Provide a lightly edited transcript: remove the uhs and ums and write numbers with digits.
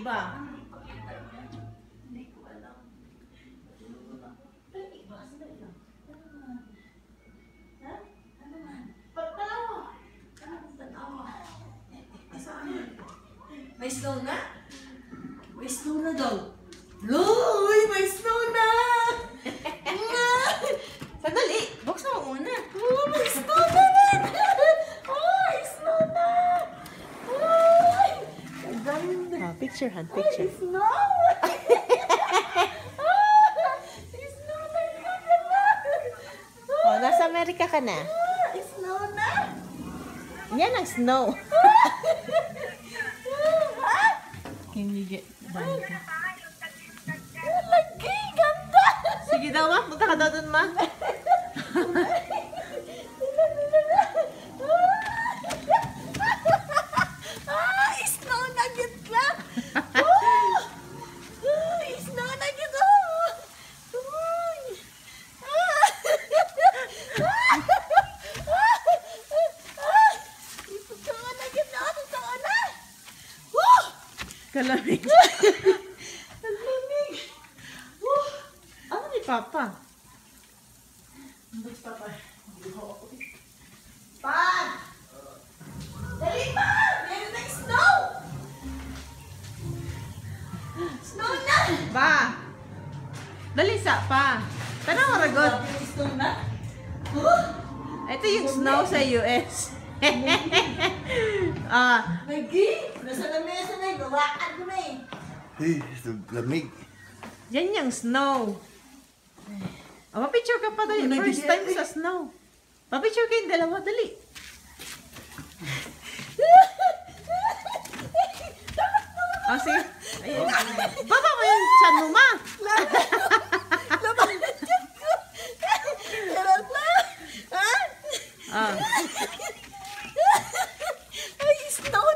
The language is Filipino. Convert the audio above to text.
ba? May snow na? May snow na daw. Loy! May snow na! Sandali! Buksan mo muna. Oh, may snow na rin! Oh, may snow na! Ay! Ang ganda! Picture, Han. Picture. Ay, snow! Snow na yun! Oh, nasa Amerika ka na. Snow na! Yan ang snow. Can you get Lagi! Ganda! Sige daw, ma. Punta ka daw dun, ma. Snow na gitla! Snow na gitla! Kalamig. Ang lamig! Ano ni Papa? Ang Papa. Pa! Dali pa! Meron na snow! Snow na! Ba! Dali sa pa. Tanaw ragod. Yung snow na? Ito yung snow sa US. Ah, Lagi! Nasa lamesa na yung gawaan ko na eh. Lamig. yan yung snow. Oh, pa-picture ka pa dali. First time sa snow. Pa-picture kayong dalawa, dali. Oh, sige. Ayun. Baba mo yung chan mo, ma. Laban na dyan ko! Meron na! Ha? Ah. Ay, snow